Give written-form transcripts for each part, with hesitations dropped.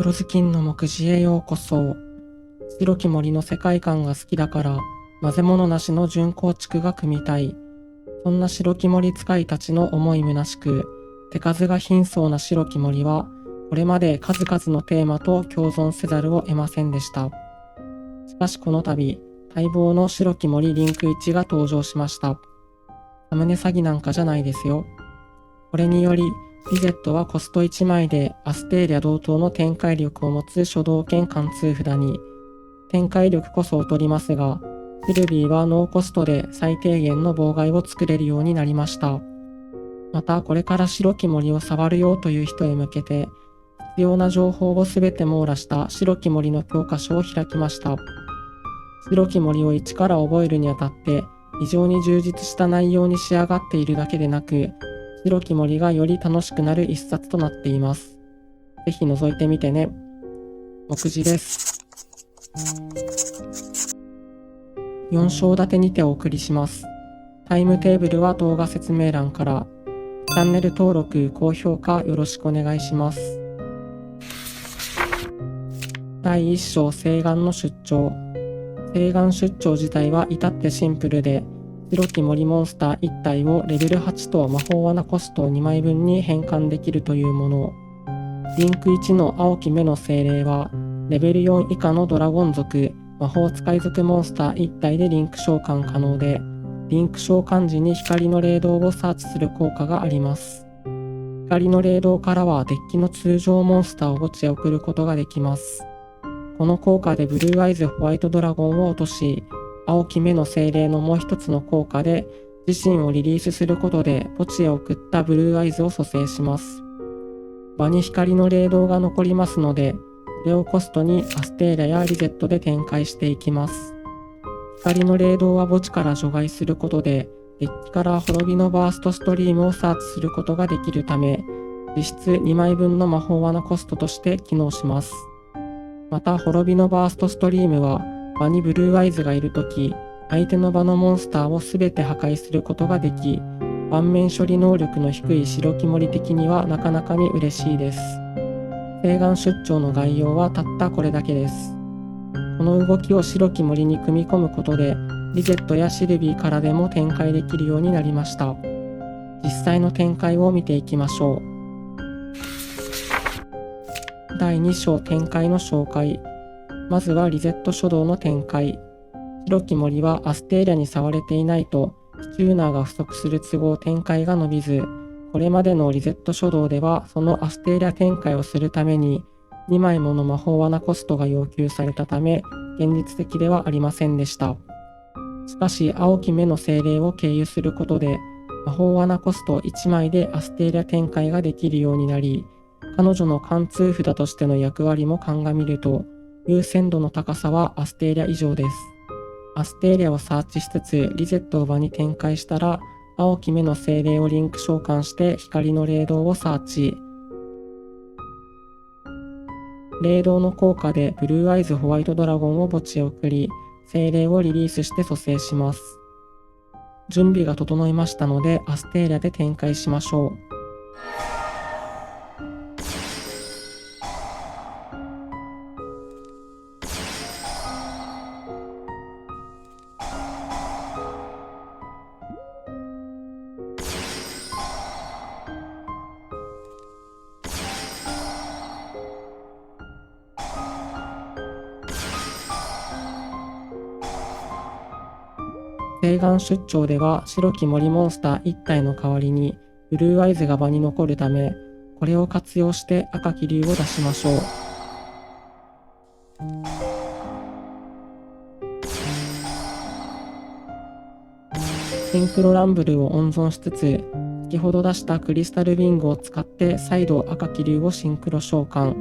黒ずきんの目次へようこそ。白き森の世界観が好きだから、混ぜ物なしの純構築が組みたい。そんな白き森使いたちの思い虚しく、手数が貧相な白き森は、これまで数々のテーマと共存せざるを得ませんでした。しかしこの度、待望の白き森リンク1が登場しました。サムネ詐欺なんかじゃないですよ。これにより、リゼットはコスト1枚でアステーリア同等の展開力を持つ初動剣貫通札に、展開力こそ劣りますが、シルビーはノーコストで最低限の妨害を作れるようになりました。また、これから白き森を触るよという人へ向けて、必要な情報をすべて網羅した白き森の教科書を開きました。白き森を一から覚えるにあたって、非常に充実した内容に仕上がっているだけでなく、白き森がより楽しくなる一冊となっています。ぜひ覗いてみてね。目次です。4章立てにてお送りします。タイムテーブルは動画説明欄から。チャンネル登録、高評価よろしくお願いします。第1章青岩の出張。青岩出張自体は至ってシンプルで、白き森モンスター1体をレベル8と魔法罠コスト2枚分に変換できるというもの。リンク1の青き目の精霊は、レベル4以下のドラゴン族、魔法使い族モンスター1体でリンク召喚可能で、リンク召喚時に光の霊道をサーチする効果があります。光の霊道からはデッキの通常モンスターを墓地へ送ることができます。この効果でブルーアイズホワイトドラゴンを落とし、青き目の精霊のもう一つの効果で自身をリリースすることで墓地へ送ったブルーアイズを蘇生します。場に光の霊道が残りますので、これをコストにアステーリャやリゼットで展開していきます。光の霊道は墓地から除外することで、デッキから滅びのバーストストリームをサーチすることができるため、実質2枚分の魔法罠コストとして機能します。また、滅びのバーストストリームは、場にブルーアイズがいるとき、相手の場のモンスターをすべて破壊することができ、盤面処理能力の低い白き森的にはなかなかに嬉しいです。青岩出張の概要はたったこれだけです。この動きを白き森に組み込むことで、リゼットやシルビーからでも展開できるようになりました。実際の展開を見ていきましょう。第2章展開の紹介。まずはリゼット書道の展開。白き森はアステーリャに触れていないと、スチューナーが不足する都合展開が伸びず、これまでのリゼット書道ではそのアステーリャ展開をするために2枚もの魔法罠コストが要求されたため、現実的ではありませんでした。しかし青き目の精霊を経由することで、魔法罠コスト1枚でアステーリャ展開ができるようになり、彼女の貫通札としての役割も鑑みると、優先度の高さはアステーリャ以上です。アステーリャをサーチしつつリゼットを場に展開したら、青き目の精霊をリンク召喚して光の霊道をサーチ。霊道の効果でブルーアイズホワイトドラゴンを墓地へ送り、精霊をリリースして蘇生します。準備が整いましたのでアステーリャで展開しましょう。青岩出張では白き森モンスター1体の代わりにブルーアイズが場に残るため、これを活用して赤き竜を出しましょう。シンクロランブルを温存しつつ、先ほど出したクリスタルウィングを使って再度赤き竜をシンクロ召喚。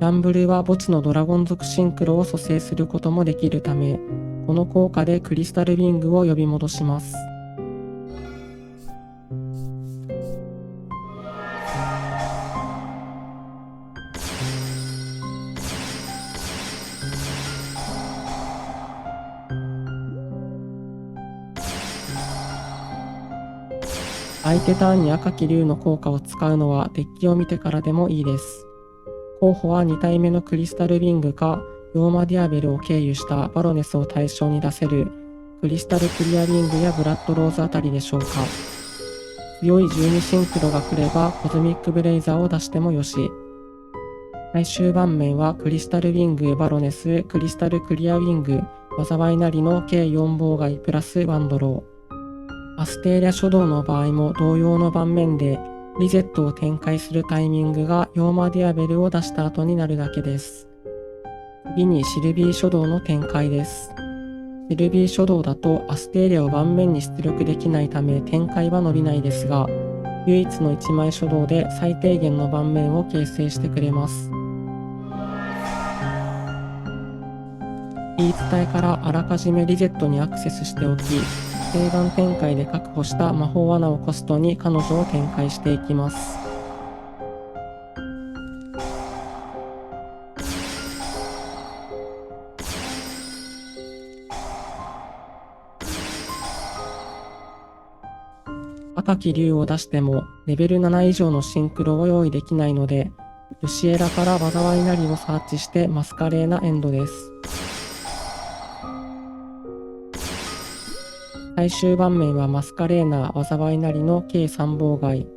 ランブルは墓地のドラゴン族シンクロを蘇生することもできるため、この効果でクリスタルウィングを呼び戻します。相手ターンに赤き竜の効果を使うのはデッキを見てからでもいいです。候補は2体目のクリスタルウィングか、ヨーマディアベルを経由したバロネスを対象に出せるクリスタルクリアウィングやブラッドローズあたりでしょうか。強い12シンクロが来ればコズミックブレイザーを出してもよし。最終盤面はクリスタルウィングバロネス、クリスタルクリアウィング、災いなりの計4妨害プラスワンドロー。アステーリャ初動の場合も同様の盤面でリゼットを展開するタイミングがヨーマディアベルを出した後になるだけです。次にシルビー初動の展開です。シルビー初動だとアステーリャを盤面に出力できないため展開は伸びないですが、唯一の1枚初動で最低限の盤面を形成してくれます。言い伝えからあらかじめリゼットにアクセスしておき、誓願展開で確保した魔法罠をコストに彼女を展開していきます。赤き竜を出してもレベル7以上のシンクロを用意できないので、ルシエラから災いなりをサーチしてマスカレーなエンドです。最終盤面はマスカレーナ災いなりの計3妨害。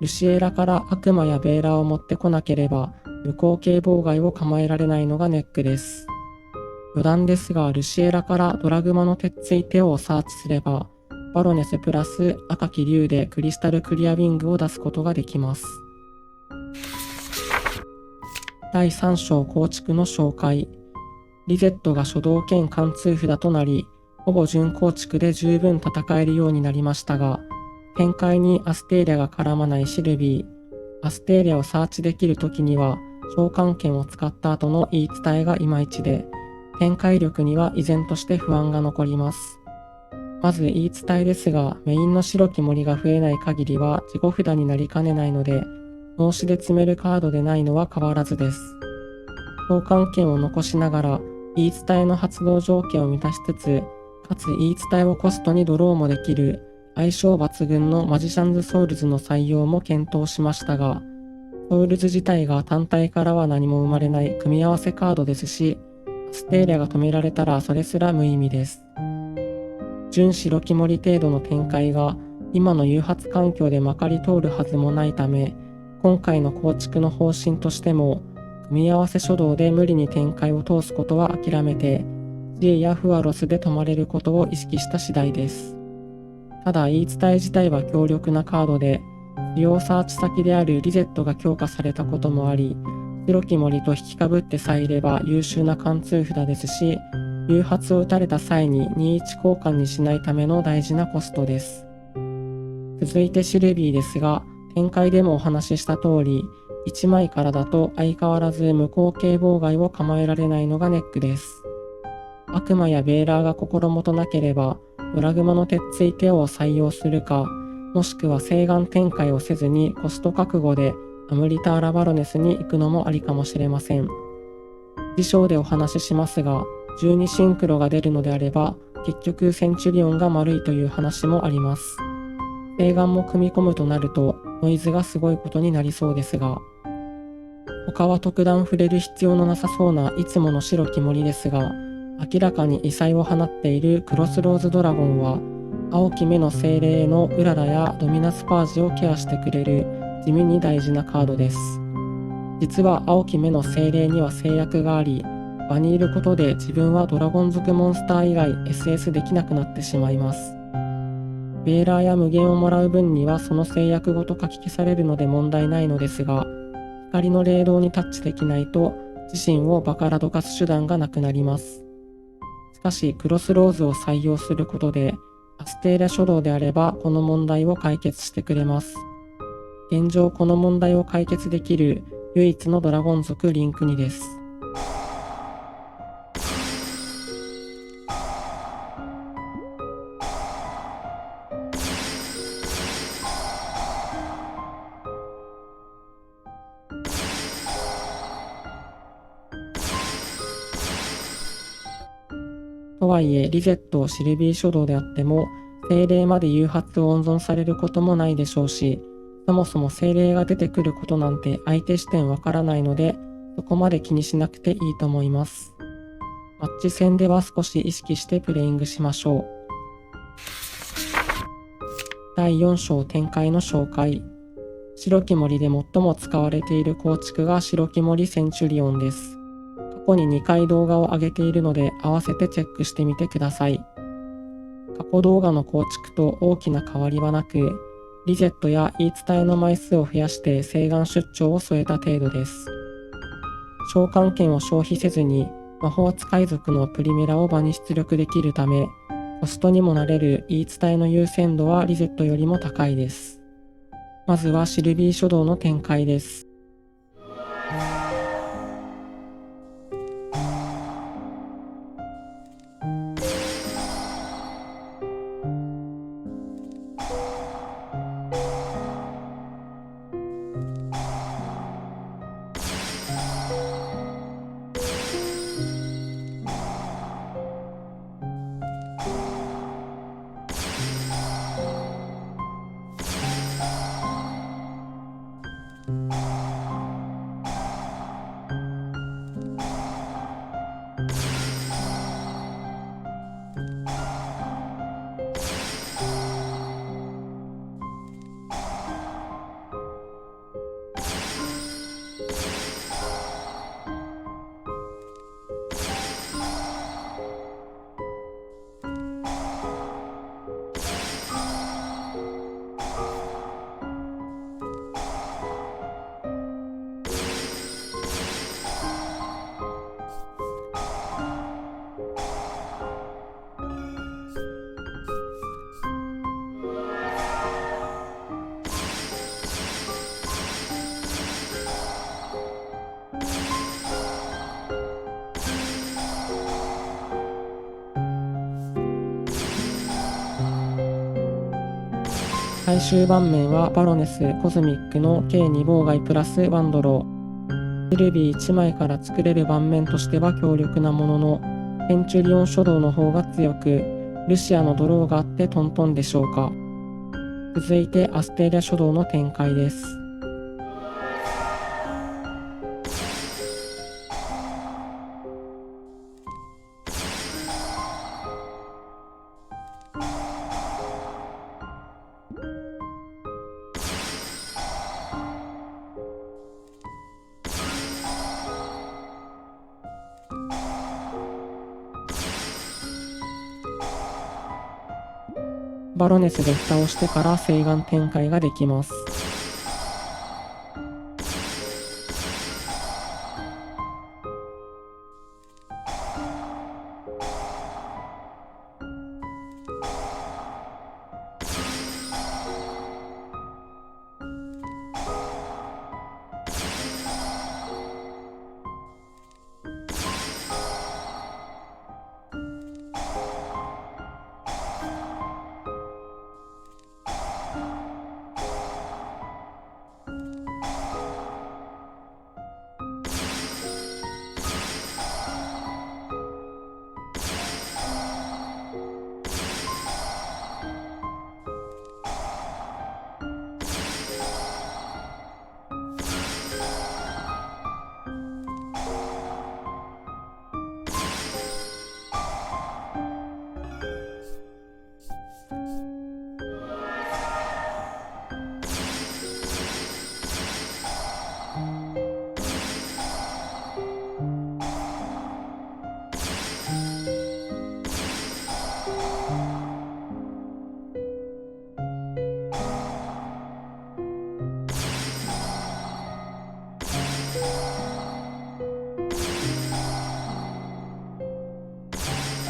ルシエラから悪魔やベーラーを持ってこなければ無効系妨害を構えられないのがネックです。余談ですが、ルシエラからドラグマの鉄槌テオをサーチすればバロネスプラス赤き竜でクリスタルクリアウィングを出すことができます。第3章構築の紹介。リゼットが初動兼貫通札となり、ほぼ準構築で十分戦えるようになりましたが、展開にアステーリャが絡まないシルビー、アステーリャをサーチできるときには召喚権を使った後の言い伝えがいまいちで、展開力には依然として不安が残ります。まず言い伝えですが、メインの白き森が増えない限りは自己札になりかねないので、脳死で詰めるカードでないのは変わらずです。召喚権を残しながら言い伝えの発動条件を満たしつつ、かつ言い伝えをコストにドローもできる相性抜群のマジシャンズソウルズの採用も検討しましたが、ソウルズ自体が単体からは何も生まれない組み合わせカードですし、アステーリャが止められたらそれすら無意味です。純白き森程度の展開が今の誘発環境でまかり通るはずもないため、今回の構築の方針としても、組み合わせ初動で無理に展開を通すことは諦めて、J やフワロスで止まれることを意識した次第です。ただ言い伝え自体は強力なカードで、主要サーチ先であるリゼットが強化されたこともあり、白き森と引きかぶってさえいれば優秀な貫通札ですし、誘発を打たれた際に21交換にしないための大事なコストです。続いてシルビーですが、展開でもお話しした通り、1枚からだと相変わらず無効系妨害を構えられないのがネックです。悪魔やベーラーが心もとなければ、ドラグマの鉄槌テオを採用するか、もしくは誓願展開をせずにコスト覚悟でアムリターラバロネスに行くのもありかもしれません。次章でお話ししますが、12シンクロが出るのであれば、結局センチュリオンが丸いという話もあります。誓願も組み込むとなると、ノイズがすごいことになりそうですが、他は特段触れる必要のなさそうないつもの白き森ですが、明らかに異彩を放っているクロスローズドラゴンは、青き目の精霊のウララやドミナスパージをケアしてくれる地味に大事なカードです。実は青き目の精霊には制約があり、場にいることで自分はドラゴン族モンスター以外 SS できなくなってしまいます。ベーラーや無限をもらう分にはその制約ごと書き消されるので問題ないのですが、光の霊道にタッチできないと自身をバカラどかす手段がなくなります。しかしクロスローズを採用することで、アステーリャ初動であればこの問題を解決してくれます。現状この問題を解決できる唯一のドラゴン族リンク2です。とはいえ、リゼット、シルビー初動であっても、精霊まで誘発を温存されることもないでしょうし、そもそも精霊が出てくることなんて相手視点わからないので、そこまで気にしなくていいと思います。マッチ戦では少し意識してプレイングしましょう。第4章展開の紹介。白木森で最も使われている構築が白木森センチュリオンです。過去に2回動画を上げているので合わせてチェックしてみてください。過去動画の構築と大きな変わりはなく、リジェットや言い伝えの枚数を増やして請願出張を添えた程度です。召喚権を消費せずに魔法使い族のプリメラを場に出力できるため、コストにもなれる言い伝えの優先度はリゼットよりも高いです。まずはシルビー書道の展開です。最終盤面はバロネス・コズミックの計2妨害プラスワンドロー。シルビー1枚から作れる盤面としては強力なものの、センチュリオン書道の方が強く、ルシアのドローがあってトントンでしょうか。続いてアステーリア書道の展開です。バロネスで蓋をしてから請願展開ができます。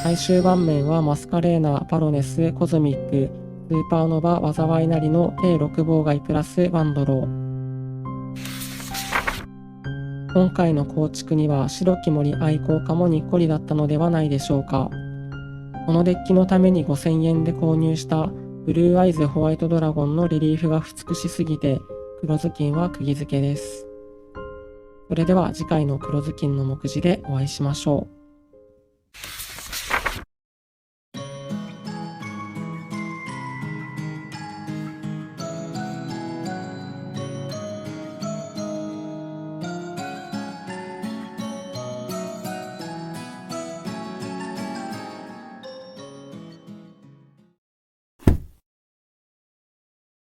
最終盤面はマスカレーナ、バロネス、コズミック、スーパーノバ、災いなりの計6妨害プラスワンドロー。今回の構築には白木森愛好家もにっこりだったのではないでしょうか。このデッキのために5000円で購入したブルーアイズホワイトドラゴンのレリーフが美しすぎて黒ずきんは釘付けです。それでは次回の黒ずきんの目次でお会いしましょう。